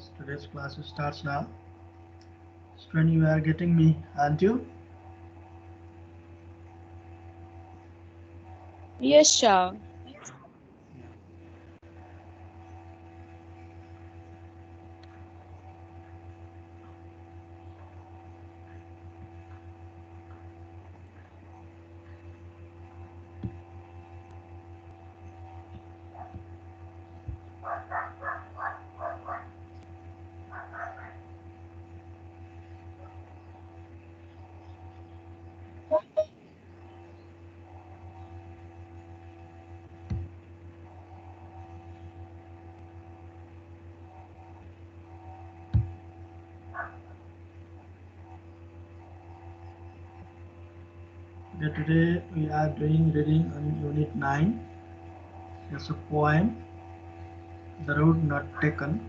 Yes, today's class starts now. Student, you are getting me, aren't you? Yes, sure. Today we are doing reading on Unit 9. It's a poem, The Road Not Taken.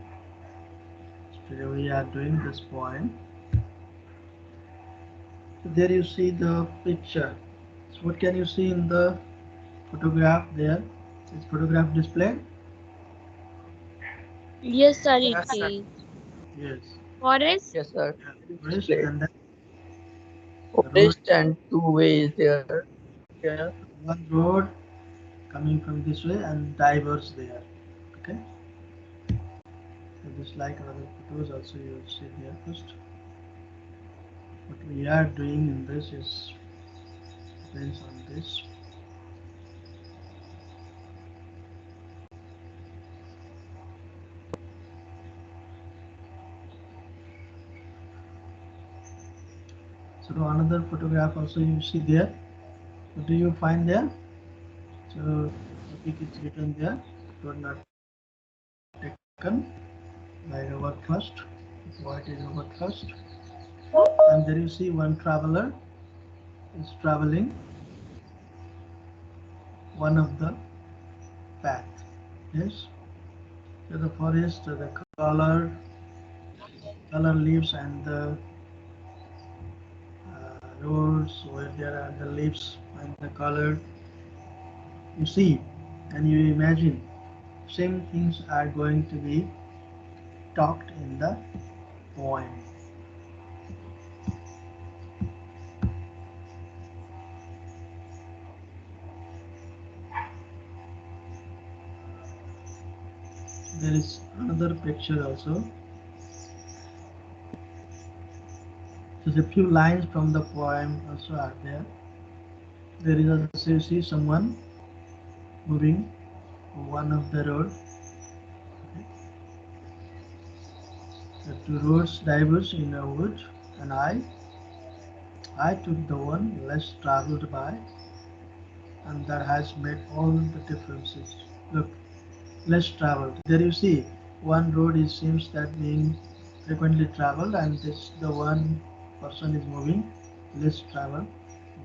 Today we are doing this poem. So there you see the picture. So what can you see in the photograph there? Is photograph displayed? Yes, sir, it Yes, sir. is. Yes. Forest? Yes, sir. Yeah. It is Forest displayed. and then the road. Forest and two ways there. Yeah. One road coming from this way and diverse there. Okay. So just like other photos also you will see there first. What we are doing in this is depends on this. So another photograph also you see there. What do you find there? So topic is written there. Road not taken by Robert first. What is Robert first? And there you see one traveler is traveling one of the path. Yes. So the forest, the color leaves and the roads where there are the leaves and the color you see and you imagine same things are going to be talked in the poem. There is another picture also. There's a few lines from the poem also are there. There is also you see someone moving one of the road. The two roads diverge in a wood, and I took the one less traveled by, and that has made all the differences. Look, less traveled. There you see, one road is seems that being frequently traveled, and this the one person is moving less traveled.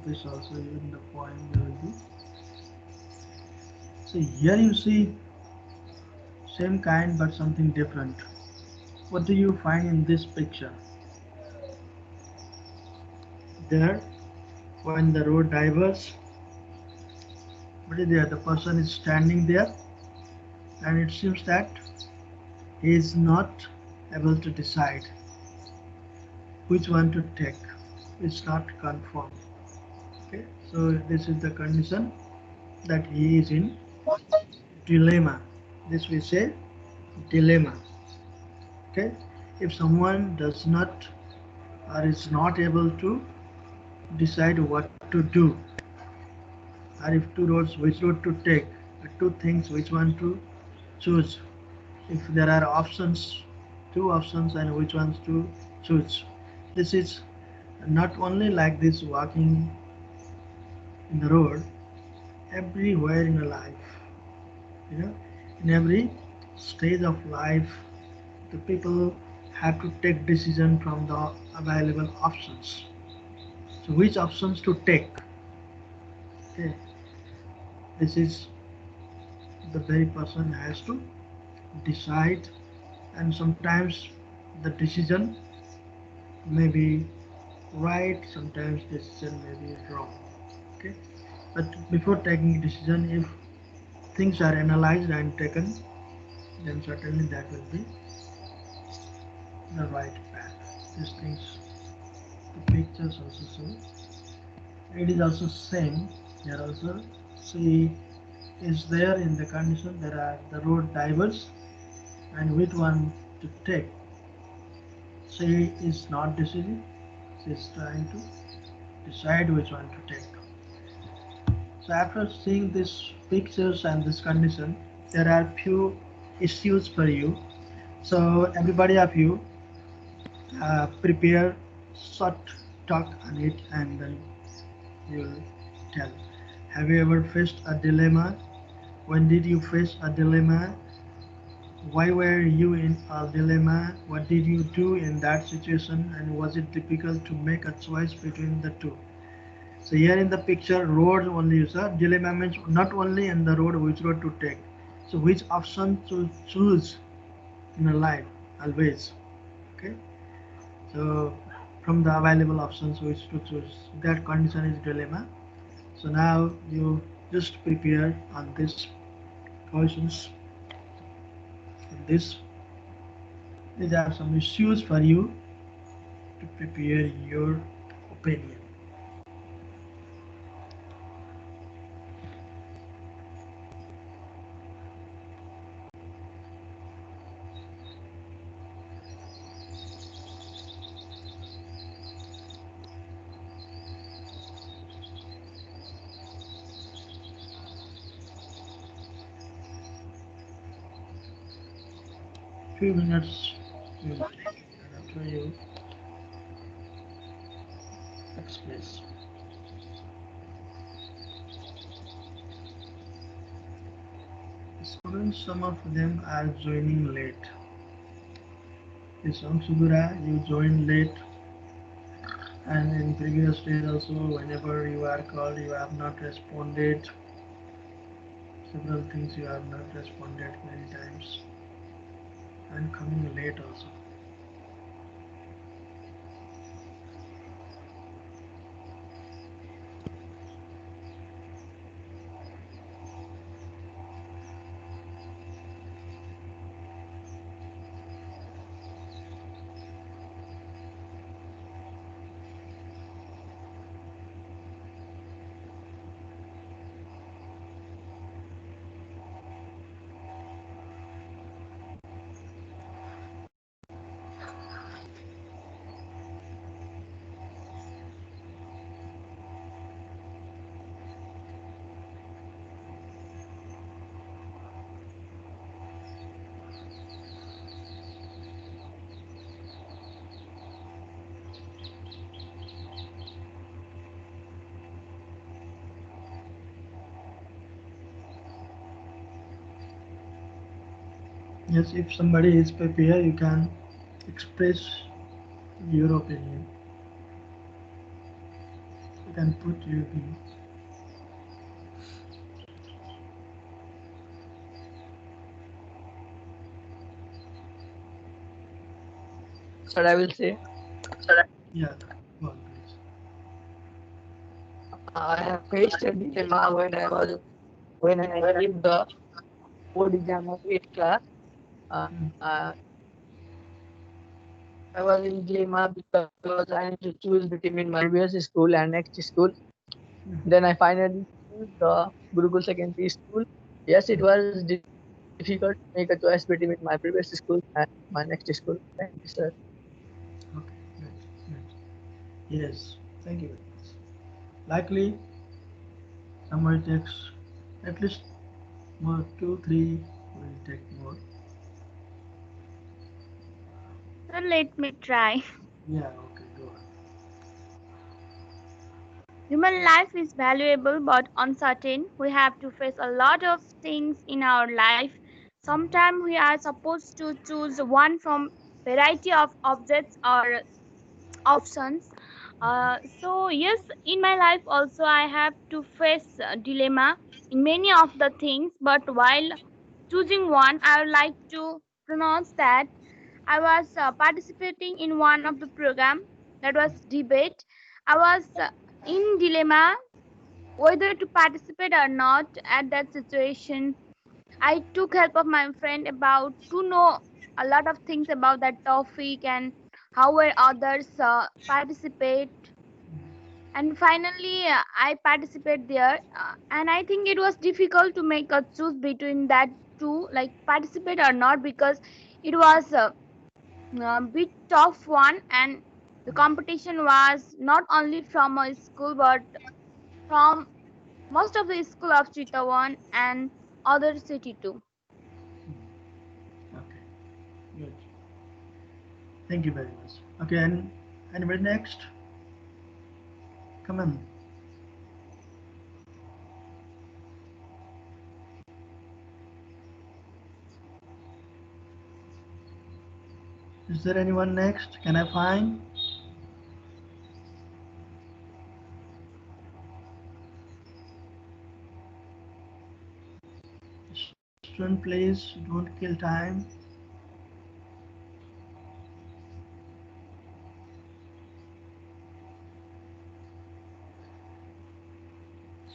This also in the poem you will be. So here you see same kind but something different. What do you find in this picture? There, when the road diverges, what is there? The person is standing there, and it seems that he is not able to decide which one to take. It's not confirmed. Okay, so this is the condition that he is in dilemma. This we say dilemma. Okay, if someone does not or is not able to decide what to do, or if two roads which road to take, two things which one to choose, if there are options, two options, and which ones to choose. This is not only like this walking in the road, everywhere in a life, you know, in every stage of life, the people have to take decision from the available options. So which options to take? Okay, this is the very person has to decide, and sometimes the decision may be right, sometimes decision may be wrong. Okay, but before taking a decision, if things are analyzed and taken, then certainly that will be the right path. These things, the pictures also show. It is also same. Here also, C is there in the condition. There are the road diverse, and which one to take. C is not decision. She is trying to decide which one to take. So after seeing these pictures and this condition, there are few issues for you. So everybody of you prepare short talk on it and then you'll tell. Have you ever faced a dilemma? When did you face a dilemma? Why were you in a dilemma? What did you do in that situation? And was it difficult to make a choice between the two? So here in the picture, road only is a dilemma means not only in the road which road to take. So which option to choose in a life always. Okay. So from the available options which to choose, that condition is dilemma. So now you just prepare on this questions. This these are some issues for you to prepare your opinion. Few minutes you will take and after you express. Students, some of them are joining late. This Sudura, you joined late, and in previous days also, whenever you are called, you have not responded. Several things you have not responded many times, and coming late also. Yes, if somebody is prepared, you can express your opinion. You can put your view. Sir, I will say, Yeah, go on, please. I have faced a dilemma when I gave the board exam of 8th class. Uh, Mm, uh, I was in dilemma because I need to choose between my previous school and next school. mm, Then I finally chose the Gurukul Secondary School. Yes, it was difficult to make a choice between my previous school and my next school. Thank you, sir. okay, good, good. Yes, thank you very much. Likely, somebody takes at least more, two, three will take more. So let me try. Yeah, okay, go on. Human life is valuable but uncertain. We have to face a lot of things in our life. Sometimes we are supposed to choose one from variety of objects or options. So yes, in my life also I have to face a dilemma in many of the things. But while choosing one, I would like to pronounce that I was participating in one of the program that was debate. I was in dilemma whether to participate or not at that situation. I took help of my friend about to know. a lot of things about that topic and how were others participate. And finally, I participate there, and I think it was difficult to make a choose between that two, like participate or not, because it was a bit tough one, and the competition was not only from a school but from most of the school of Chitawan and other city too. Okay, good. Thank you very much. Okay, and anybody next? Come on. Is there anyone next? Can I find? Student, please don't kill time.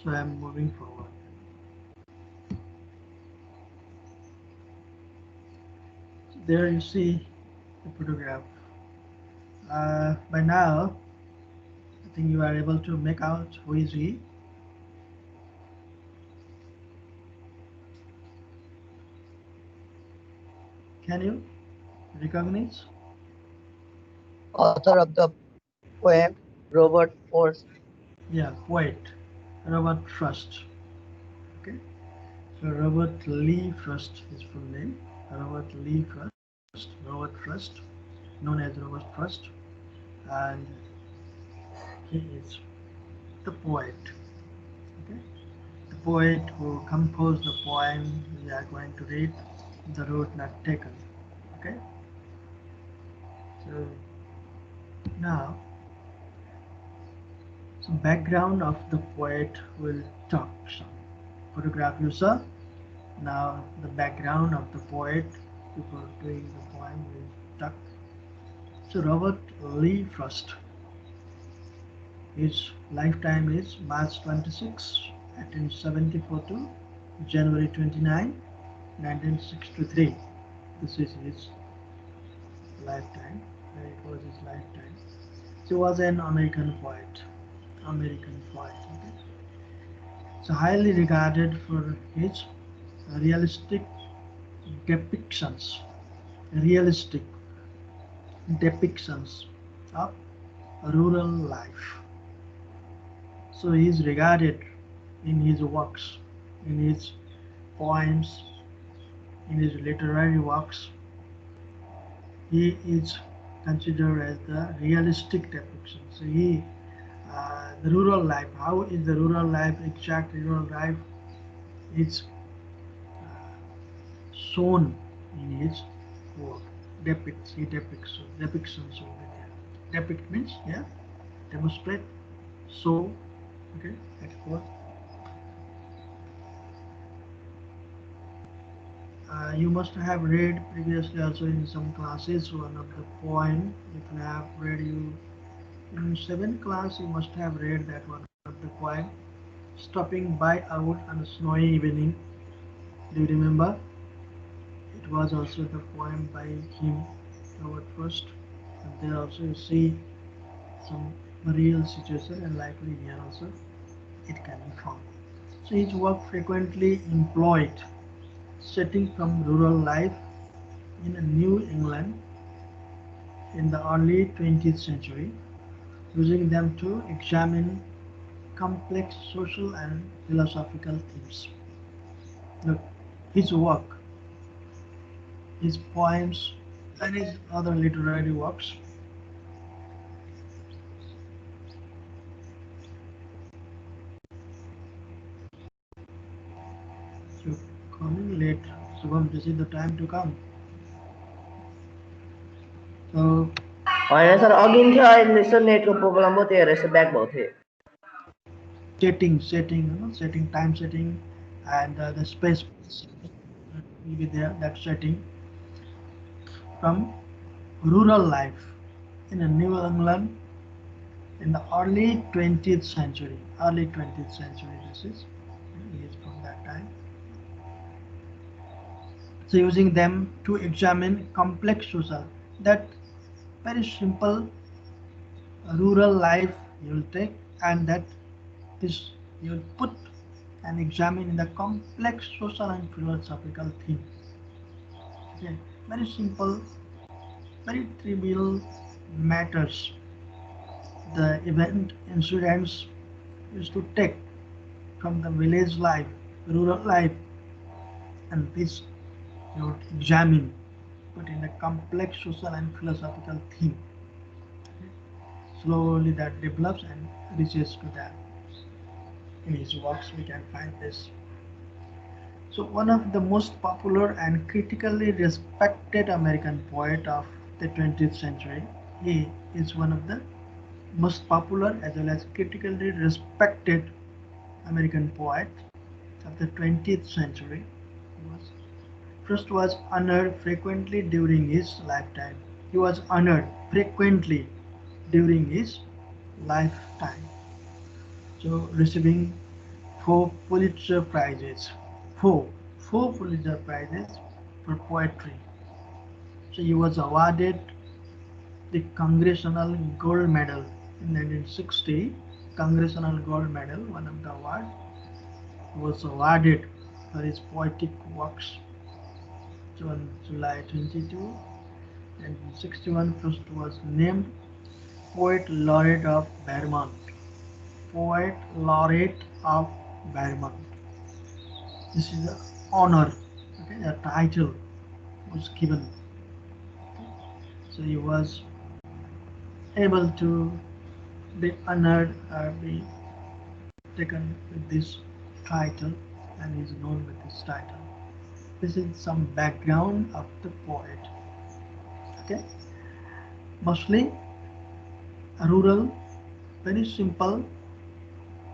So I'm moving forward. There you see the photograph. By now, I think you are able to make out who is he. Can you recognize? Author of the poem Robert Frost. Yeah, poet Robert Frost. Okay, so Robert Lee Frost, his full name. Robert Lee Frost. Robert Frost, known as Robert Frost, and he is the poet. Okay, the poet who composed the poem we are going to read, "The Road Not Taken." Okay, so now some background of the poet will talk some photograph you saw. Now the background of the poet before doing the poem will talk. So Robert Lee Frost, his lifetime is March 26, 1874 to January 29, 1963. This is his lifetime. It was his lifetime. He was an American poet. American poet. Okay. So highly regarded for his realistic depictions, realistic depictions of rural life. So he is regarded in his works, in his poems, in his literary works. He is considered as the realistic depiction. So the rural life. How is the rural life? Exact rural life is shown in his work. Depicts. He depicts. So depictions will be there. Depict means yeah, demonstrate, show. Okay, export. You must have read previously also in some classes one of the poem. If you have read you in seventh class, you must have read that one of the poem. Stopping by out on a snowy evening. Do you remember? It was also the poem by him, Robert Frost. And there also you see some real situation and likely here also it can be found. So his work frequently employed setting from rural life in New England in the early 20th century, using them to examine complex social and philosophical themes. Look, his work, his poems, and his other literary works. So, coming late, Shubham, this is the time to come. So, होइन sir अघि थियो अहिले यसो नेटको problem हो त्यही भएर यसो back भएको थियो setting, time setting, and the space will be there. That setting from rural life in a New England in the early 20th century. Early 20th century, this is from that time. So using them to examine complex social, that very simple rural life you'll take, and that this you'll put and examine in the complex social and philosophical theme. Okay, very simple, very trivial matters. The event incidents is to take from the village life, rural life, and this you would examine, but in a complex social and philosophical theme. Slowly that develops and reaches to that. In his works we can find this. So one of the most popular and critically respected American poet of the 20th century, he is one of the most popular as well as critically respected American poet of the 20th century. He was first was honored frequently during his lifetime. He was honored frequently during his lifetime. So receiving four Pulitzer prizes, four, four Pulitzer prizes for poetry. So he was awarded the Congressional Gold Medal in 1960. Congressional Gold Medal, one of the award, was awarded for his poetic works. So on July 22, 1961, first was named Poet Laureate of Vermont. Poet Laureate of Vermont. This is the honor, okay, the title was given. So he was able to be honored or be taken with this title and is known with this title. This is some background of the poet. Okay, mostly rural, very simple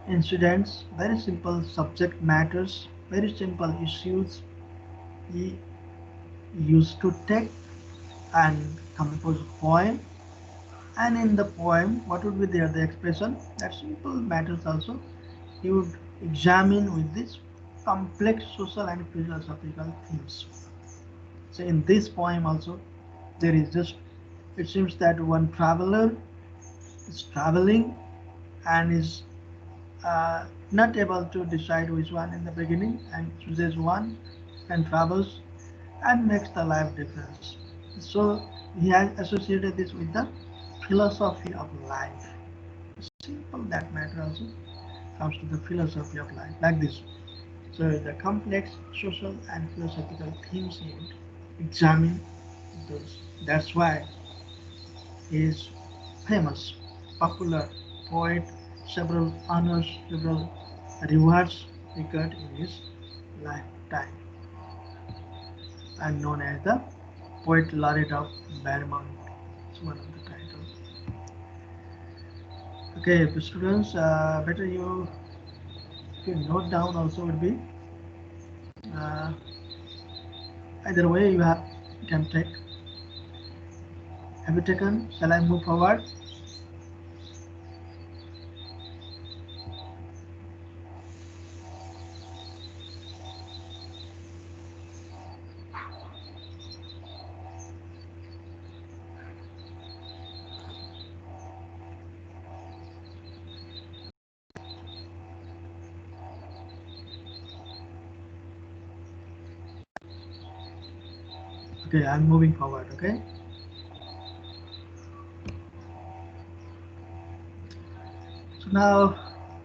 incidents, very simple subject matters, very simple issues he used to take and compose a poem. And in the poem, what would be there? The expression that simple matters also he would examine with this complex social and philosophical themes. So in this poem also, there is just it seems that one traveler is traveling and is not able to decide which one in the beginning and chooses one and travels and makes the life difference. So he has associated this with the philosophy of life. Simple that matter also comes to the philosophy of life like this. So the complex social and philosophical themes he would examine those. That's why he is famous, popular poet, several honors, several rewards he got in his lifetime and known as the Poet Laureate of Vermont. It's one of the titles. Okay, students, better you note down also would be uh, either way you can take. Have you taken? Shall I move forward? Okay, I'm moving forward. Okay, so now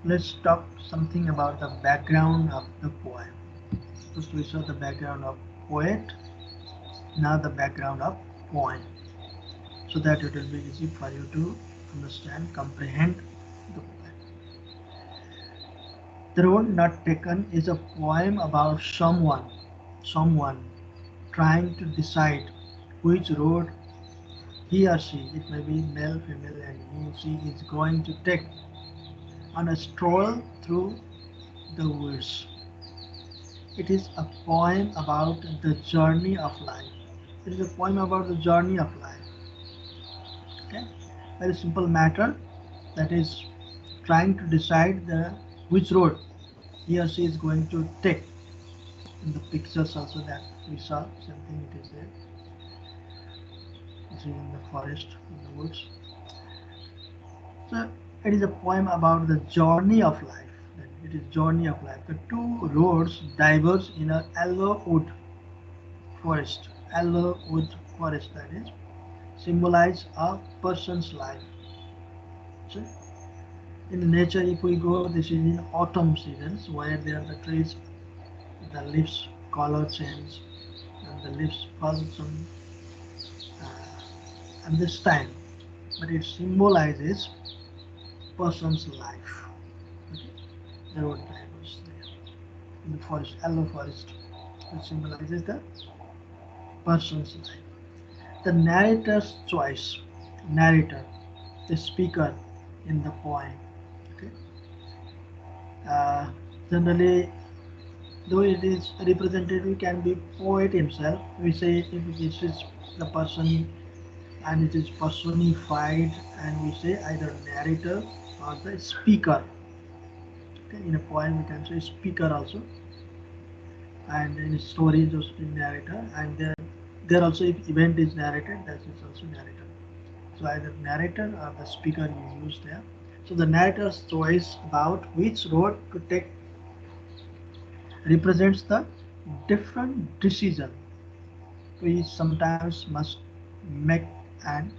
let's talk something about the background of the poem. First we saw the background of poet, now the background of poem, so that it will be easy for you to understand, comprehend the poem. The Road Not Taken is a poem about someone trying to decide which road he or she, it may be male, female, and he or she is going to take on a stroll through the woods. It is a poem about the journey of life. It is a poem about the journey of life. Okay, very simple matter, that is trying to decide the which road he or she is going to take. In the pictures also that we saw something it is there. This is in the forest, in the woods. So it is a poem about the journey of life. It is journey of life. The two roads diverge in a yellow wood forest. Yellow wood forest, that is, symbolize a person's life. So in nature, if we go, this is in autumn seasons where there are the trees, the leaves color change, and the leaves fall some at this time, but it symbolizes person's life. Okay? The road drivers there in the forest, yellow forest, which symbolizes the person's life. The narrator's choice, narrator, the speaker in the poem. Okay? Uh, Generally, though it is representative, can be poet himself. We say if this is the person and it is personified, and we say either narrator or the speaker. Okay? In a poem, we can say speaker also, and in a story, just in narrator, and there also if event is narrated, that is also narrator. So either narrator or the speaker you use there. So the narrator's choice about which road to take represents the different decision we sometimes must make and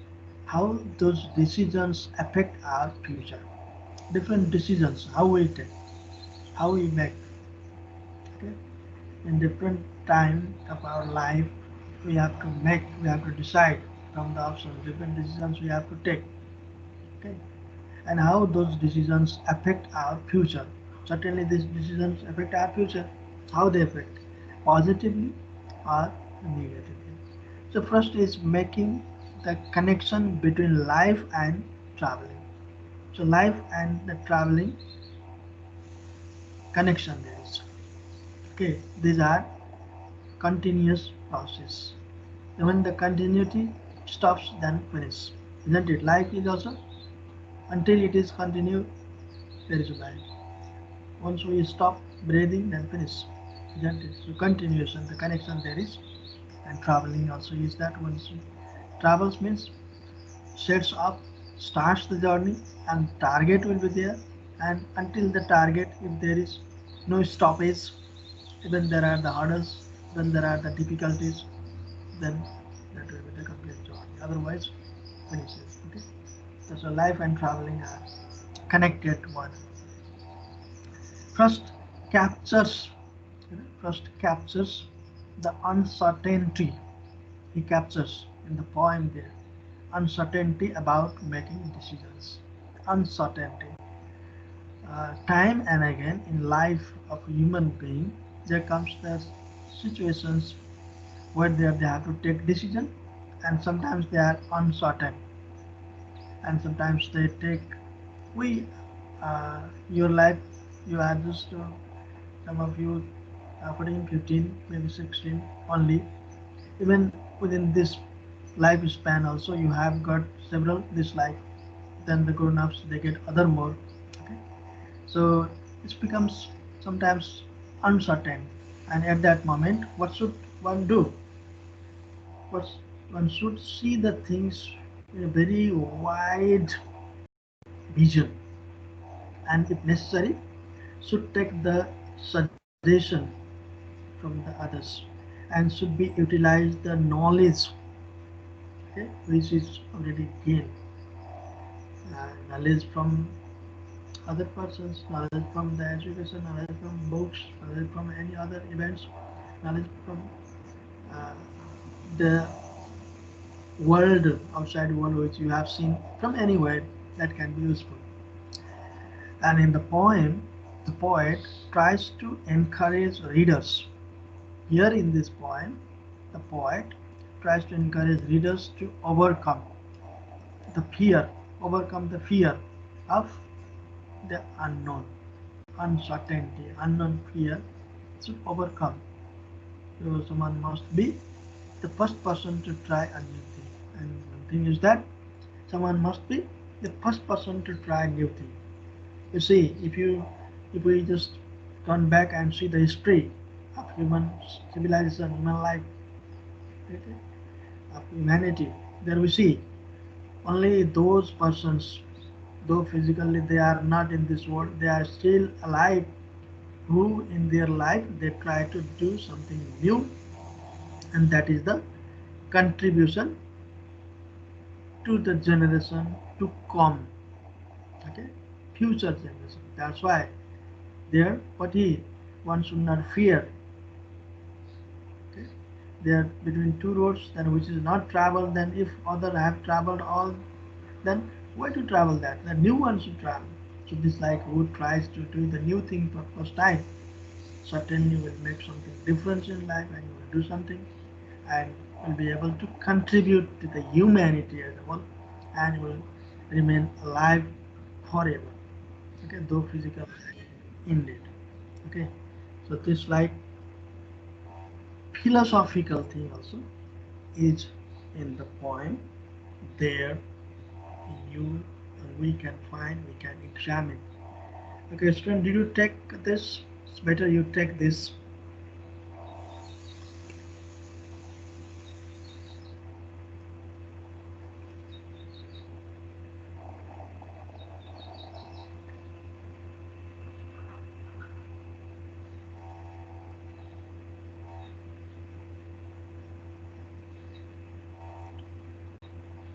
how those decisions affect our future. Different decisions, how we take, how we make. Okay? In different time of our life, we have to make, we have to decide from the options, different decisions we have to take. Okay? And how those decisions affect our future. Certainly, these decisions affect our future. How they affect? Positively or negatively. So, first is making the connection between life and traveling. So, life and the traveling connection there is. Okay, these are continuous process. When the continuity stops, then finish. Isn't it? Life is also until it is continued, there is life. Once we stop breathing, then finish. Isn't it? So continuation, the connection there is, and traveling also is that once travels means sets up, starts the journey, and target will be there, and until the target, if there is no stoppage, even there are the hurdles, then there are the difficulties, then that will be the complete journey. Otherwise, finishes. Okay. So life and traveling are connected to one another. First captures, first captures the uncertainty. He captures in the poem there uncertainty about making decisions. Uncertainty. Time and again in life of a human being, there comes the situations where they have to take decision, and sometimes they are uncertain, and sometimes they take we your life you are just some of you 14, 15, maybe 16 only. Even within this lifespan also you have got several this life. Then the grown-ups they get other more. Okay? So it becomes sometimes uncertain, and at that moment, what should one do? What one should see the things in a very wide vision, and if necessary, should take the suggestion from the others, and should be utilize the knowledge, okay, which is already gained, knowledge from other persons, knowledge from the education, knowledge from books, knowledge from any other events, knowledge from uh, the world, outside world which you have seen from anywhere that can be useful. And in the poem, the poet tries to encourage readers. Here in this poem, the poet tries to encourage readers to the fear, overcome the fear of the unknown, uncertainty, unknown fear should overcome. So someone must be the first person to try a new thing. And one thing is that someone must be the first person to try a new thing. You see, if we just turn back and see the history of human civilization, human life, okay, of humanity. There we see only those persons, though physically they are not in this world, they are still alive, who in their life they try to do something new, and that is the contribution to the generation to come, okay, future generation. That's why there, but he, one should not fear, okay, there between two roads, then which is not traveled, then if other have traveled all, then why to travel that? The new one should travel. So this like who tries to do the new thing for first time, certainly will make something different in life, and you will do something, and will be able to contribute to the humanity as a whole, and will remain alive forever. Okay, though physical indeed. Okay, so this like philosophical thing also is in the poem there. You we can find, we can examine. Okay, student, did you take this? It's better you take this.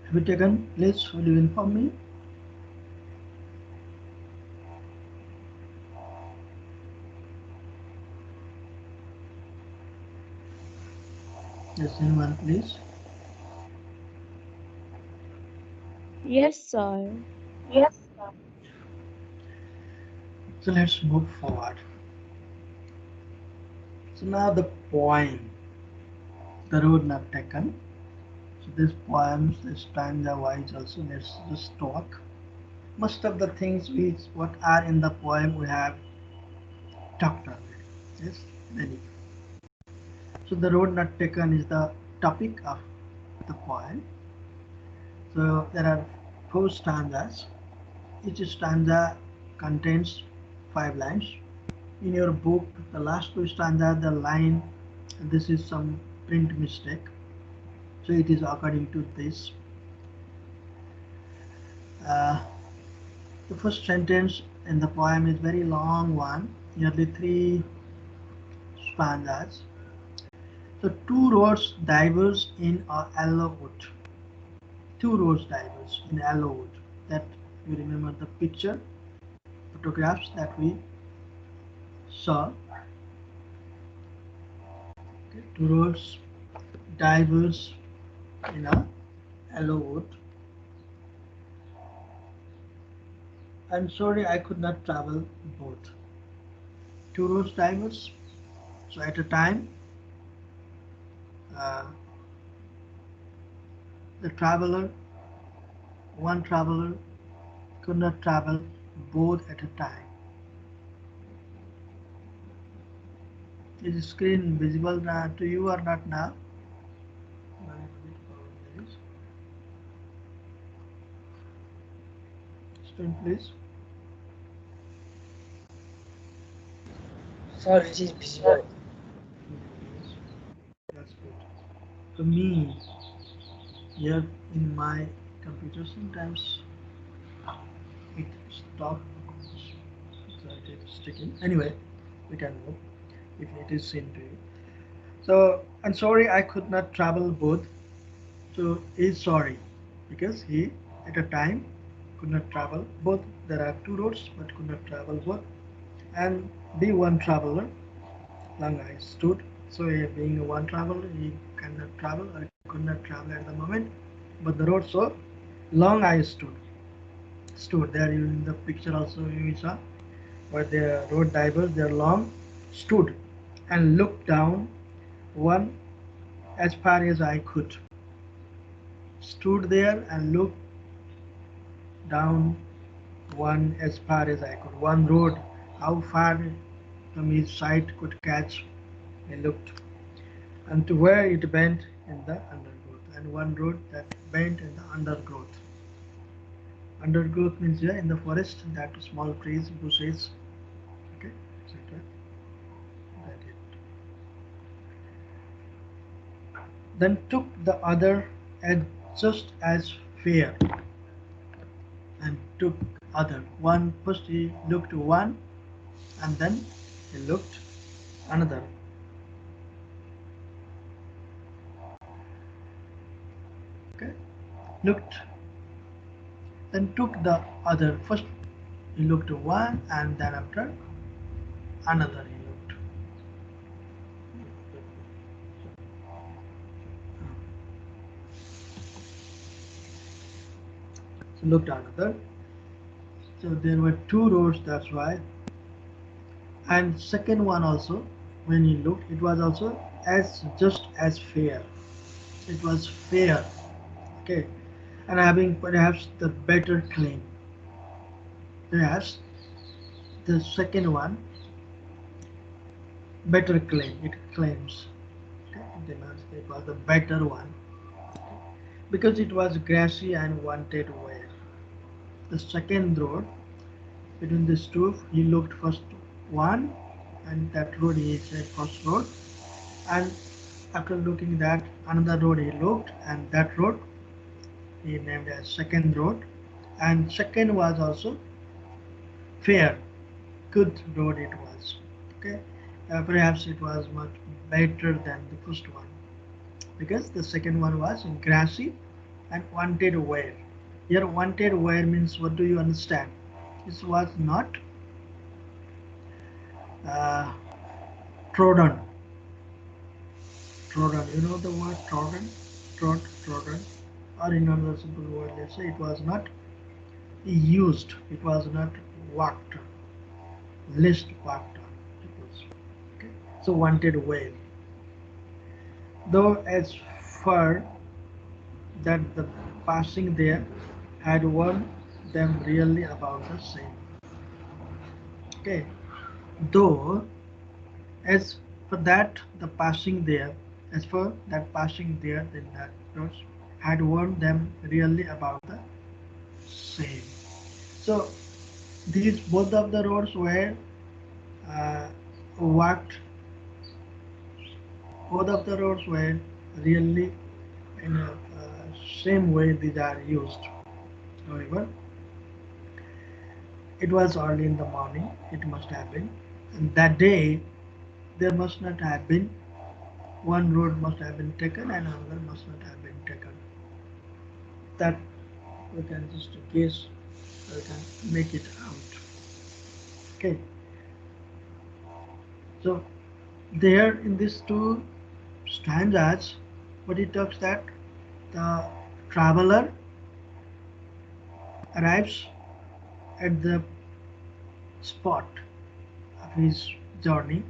Have you taken? Please, will you inform me? Yes, anyone, please. Yes, sir. Yes. So let's move forward. So now the poem, the road not taken. So this poems, this stanza wise also, let's just talk. Most of the things which what are in the poem we have talked already. Yes, many. So the road not taken is the topic of the poem. So there are four stanzas. Each stanza contains 5 lines. In your book, the last two stanza, the line, this is some print mistake. So it is according to this. Uh, the first sentence in the poem is very long one, nearly 3 stanzas. So two roads diverge in a yellow wood. Two roads diverge in yellow wood. That you remember the picture, photographs that we saw. Okay, two roads diverge in a yellow wood. I'm sorry I could not travel both. Two roads diverge. So at a time, uh, the traveler, one traveler could not travel both at a time. Is the screen visible to you or not now? Student, please. Sir, it is visible. That's good. To me, here in my computer, sometimes it stops, so it is sticking. Anyway, we can move if it is seen to you. So I'm sorry I could not travel both. So he's sorry because he at a time could not travel both. There are two roads but could not travel both. And be one traveler, long I stood. So he, being a one traveler, he cannot travel or could not travel at the moment. But the road so long I stood there in the picture also you saw where the road divers they are long stood and looked down one as far as I could. Stood there and looked down one as far as I could. One road, how far from his sight could catch, he looked, and to where it bent in the undergrowth, and one road that bent in the undergrowth. Undergrowth means yeah, in the forest, that small trees, bushes, okay, etc. That it. then took the other as just as fair, and took other one. First he looked one, and then he looked another. Okay, looked, then took the other. First he looked one, and then after another he looked. So looked another. So there were two roads. That's why. And second one also, when he looked, it was also as just as fair. It was fair. Okay, and having perhaps the better claim. Perhaps the second one better claim. It claims. Okay, it was the better one because it was grassy and wanted wear. The second road between these two, he looked first one, and that road he said first road, and after looking that another road he looked, and that road he named as second road, and second was also fair, good road it was. Okay, perhaps it was much better than the first one because the second one was grassy and wanted wear. Here wanted wear means, what do you understand? This was not uh, trodden. Trodden, you know the word trodden? Trodden. Or in another simple word, let's say it was not used, it was not walked, least walked on. It was, okay? So wanted well. Though as far that the passing there had warned them really about the same. Okay. Though as for that the passing there, as for that passing there, then that roads had warned them really about the same. So these both of the roads were uh, walked. Both of the roads were really in a same way these are used. However, it was early in the morning. It must have been, and that day there must not have been one road must have been taken and another must not have been taken. That we can just guess. We can make it out. Okay. So there in these two stanzas, what it talks that the traveler arrives at the spot of his journey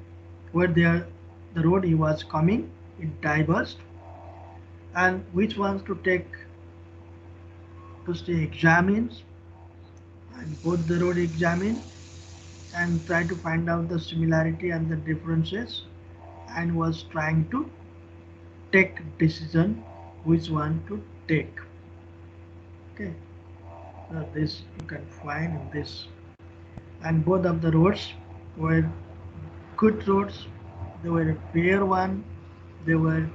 where there the road he was coming it diverged, and which ones to take. First he examines and both the road examine and try to find out the similarity and the differences, and was trying to take decision which one to take. Okay, so this you can find in this, and both of the roads were good roads. They were a fair one. They were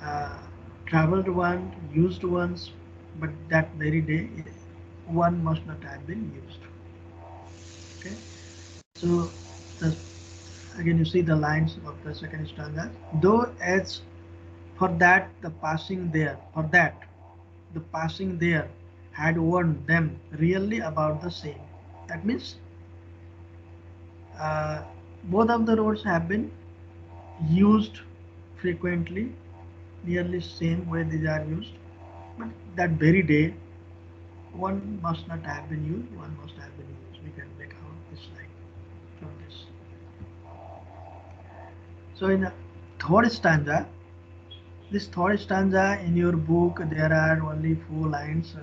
uh, traveled one, used ones, but that very day one must not have been used. Okay, so the, again you see the lines of the second stanza. Though as for that the passing there, for that the passing there had warned them really about the same. That means uh, both of the roads have been used frequently, nearly same way these are used, but that very day one must not have been used, one must have been used. We can make out this line from this. So in the third stanza, this third stanza in your book there are only 4 lines,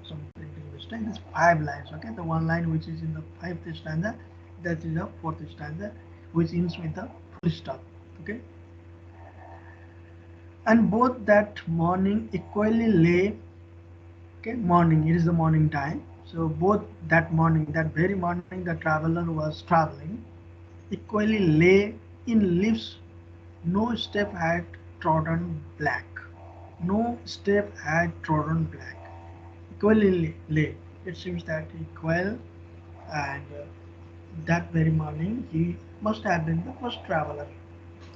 some printing mistake. It's 5 lines. Okay, the one line which is in the fifth stanza, that is the fourth stanza, which ends with the full stop. Okay, and both that morning equally lay. Okay, morning, it is the morning time. So both that morning, that very morning the traveler was traveling, equally lay in leaves. No step had trodden black. No step had trodden black. Equally lay. It seems that equal and that very morning he must have been the first traveler.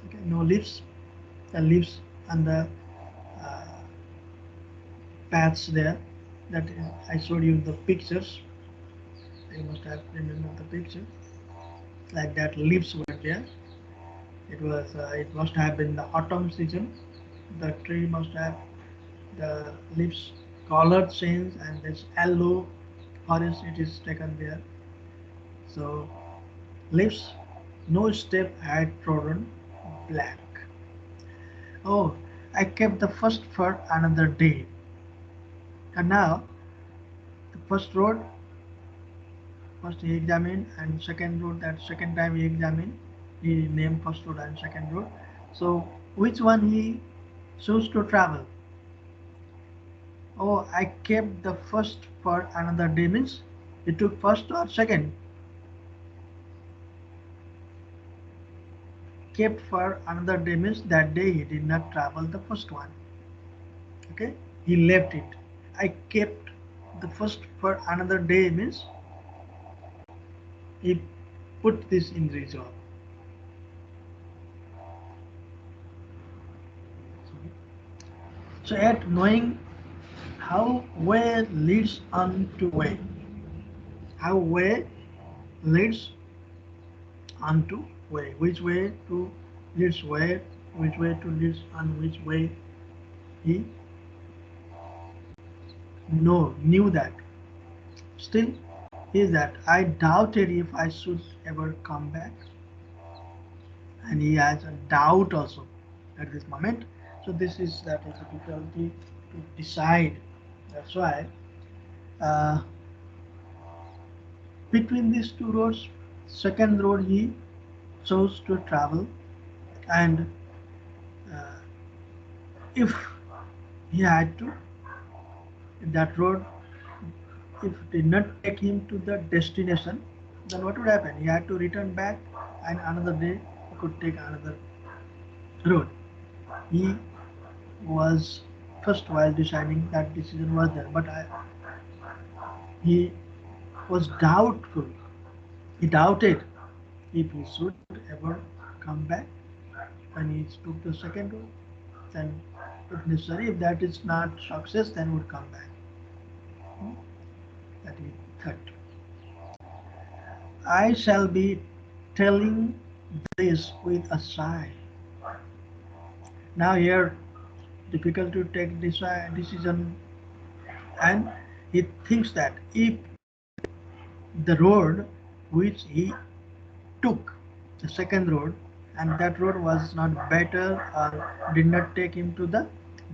Okay, no leaves, the leaves and the uh, paths there. That is, I showed you the pictures. You must have remembered the picture. Like that, leaves were there. It must have been the autumn season. The tree must have the leaves colored change and this yellow forest it is taken there. So leaves, no step had trodden black. Oh, I kept the first for another day. And now the first road, first he examined and second road that second time he examined. He named first road and second road. So which one he chose to travel? Oh, I kept the first for another day means he took first or second. Kept for another day means that day he did not travel the first one. Okay, he left it. I kept the first for another day means he put this in reserve. So at knowing how way leads on to way, how way leads on to way, which way to leads where, which way to leads on which way he knew that. Still, is that I doubted if I should ever come back, and he has a doubt also at this moment. So this is that is difficulty to decide. That's why uh, between these two roads, second road he chose to travel, and uh, if he had to, if that road if did not take him to the destination, then what would happen? He had to return back, and another day he could take another road. He was first while deciding that decision was there, but he was doubtful. He doubted if he should ever come back, and he took the second road. Then, if necessary, if that is not success, then would come back. Hmm? That he thought. I shall be telling this with a sigh. Now here, difficult to take decision, and he thinks that if the road which he took, the second road, and that road was not better or did not take him to the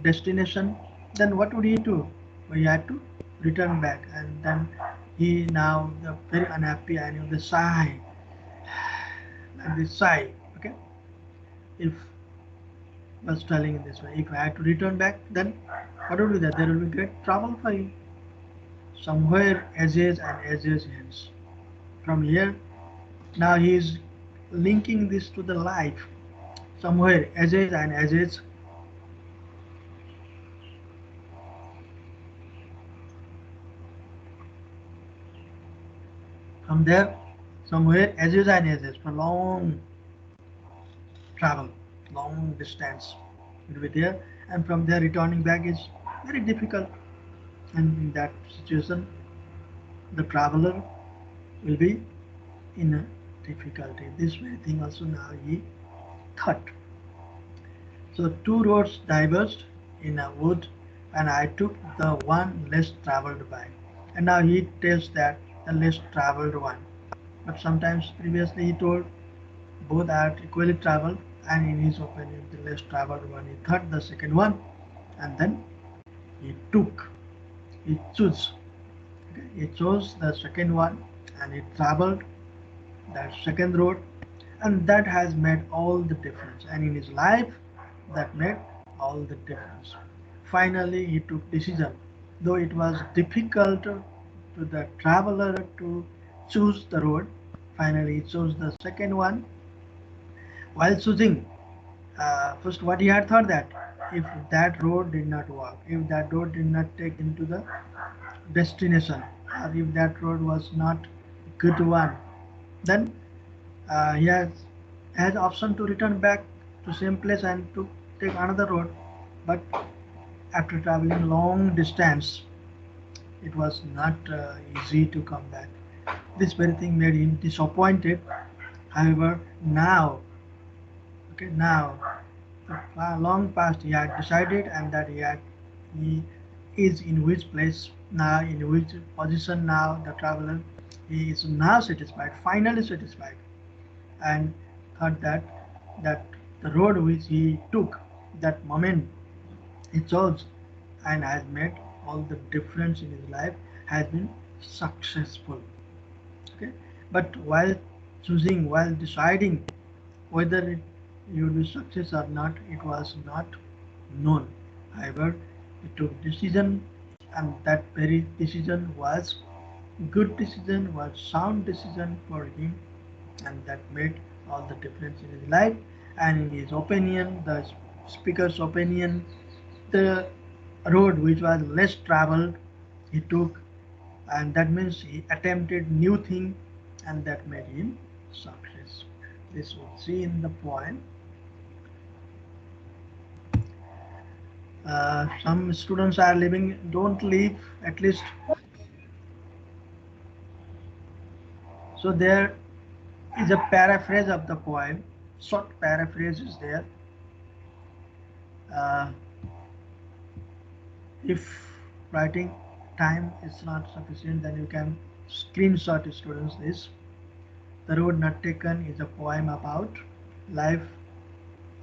destination, then what would he do? He had to return back, and then he now the very unhappy and the sigh, and the sigh. Okay, if was telling in this way, if I had to return back, then what would be that? There will be great trouble for you. Somewhere edges and edges hence. From here, now he is linking this to the life. Somewhere edges and edges. From there, somewhere edges and edges for long travel, long distance will be there, and from there returning back is very difficult. And in that situation, the traveler will be in a difficulty. This very thing also now he thought. So two roads diverged in a wood, and I took the one less traveled by. And now he tells that the less traveled one. But sometimes previously he told both are equally traveled, and in his opinion the less traveled one he thought the second one, and then he took, he chose. Okay? He chose the second one, and he traveled that second road, and that has made all the difference, and in his life that made all the difference. Finally he took decision, though it was difficult to the traveler to choose the road. Finally he chose the second one. While choosing, First, what he had thought that if that road did not work, if that road did not take him to the destination, or if that road was not good one, then he has option to return back to same place and to take another road. But after traveling long distance, it was not easy to come back. This very thing made him disappointed. However, now, okay, now, long past, he had decided, and that he is in which place now, in which position now, the traveler, he is now satisfied, finally satisfied, and thought that the road which he took, that moment he chose, and has made all the difference in his life, has been successful. Okay, but while deciding whether he would be success or not, it was not known. However, he took decision, and that very decision was good decision, was sound decision for him, and that made all the difference in his life. And in his opinion, the speaker's opinion, the road which was less traveled, he took, and that means he attempted new thing, and that made him success. This we see in the poem. Some students are leaving, don't leave at least. So there is a paraphrase of the poem, short paraphrase is there. uh, if writing time is not sufficient, then you can screenshot students this. The road not taken is a poem about life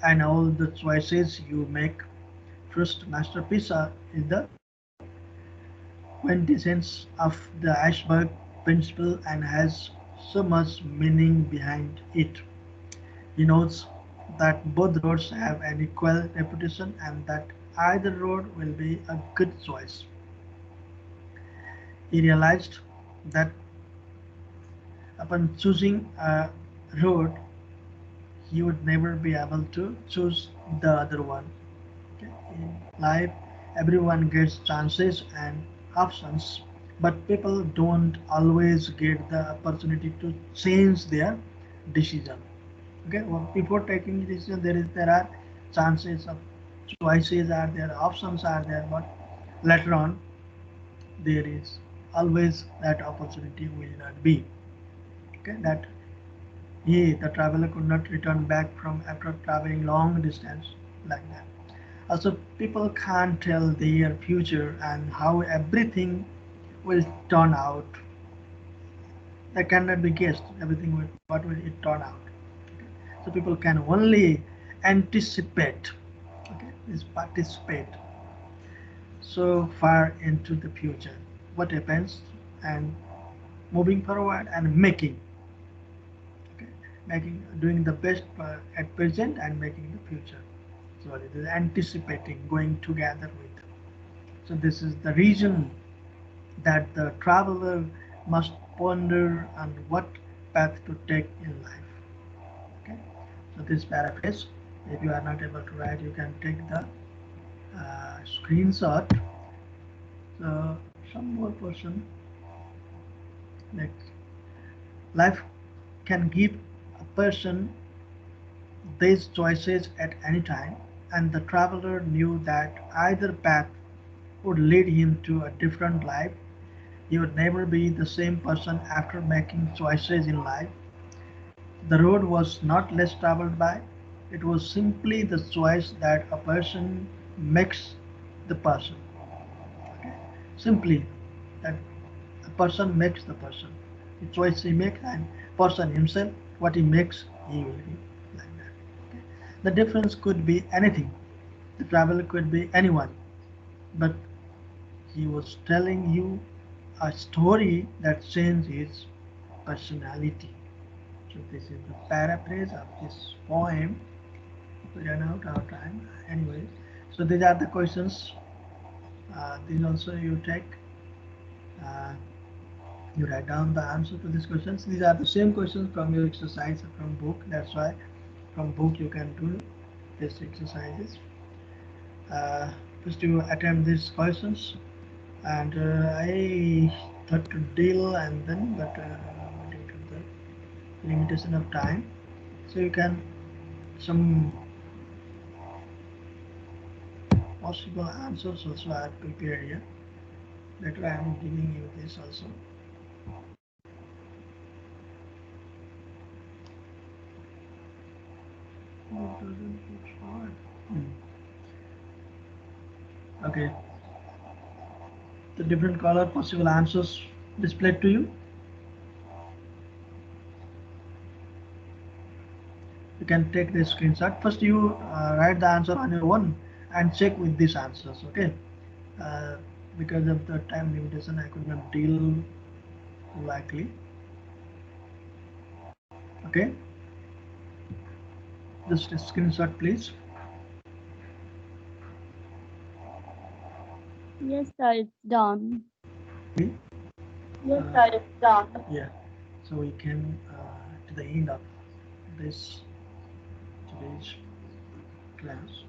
and all the choices you make. First masterpiece is the quintessence of the iceberg principle and has so much meaning behind it. He notes that both roads have an equal reputation and that either road will be a good choice. He realized that upon choosing a road, he would never be able to choose the other one. Okay? In life, everyone gets chances and options, but people don't always get the opportunity to change their decision. Okay, well, before taking decision, there are chances of choices are there, options are there, but later on there is always that opportunity will not be. Okay, that he, the traveler, could not return back from after traveling long distance like that. Also, people can't tell their future and how everything will turn out. That cannot be guessed. Everything will, what will it turn out? Okay. So people can only anticipate. Okay, is participate so far into the future. What happens and moving forward and making. Okay, making doing the best at present and making the future. So it is anticipating, going together with. So this is the reason that the traveler must ponder on what path to take in life. Okay, so this paraphrase, if you are not able to write, you can take the screenshot. So some more person, like life can give a person these choices at any time, and the traveler knew that either path would lead him to a different life. He would never be the same person after making choices in life. The road was not less traveled by, it was simply the choice that a person makes the person. Okay? Simply that a person makes the person. The choice he makes and person himself, what he makes, he will be like that. Okay? The difference could be anything. The traveler could be anyone, but he was telling you a story that changed his personality. So this is the paraphrase of this poem. We ran out our time. Anyway, so these are the questions. These also you take. Uh, you write down the answer to these questions. These are the same questions from your exercise from book. That's why from book you can do. these exercises. Uh, First you attempt these questions, and I thought to deal and then, but due to the limitation of time, so you can some possible answers also I have prepared here. Later I am giving you this also. What doesn't look hard? Okay, the different color possible answers displayed to you. You can take the screenshot. First you write the answer on your own and check with these answers. Okay, uh, because of the time limitation I could not deal likely. Okay, just a screenshot please. Yes, sir, it's done. Okay. Yes, sir, it's done. Yeah, so we came to the end of this today's class.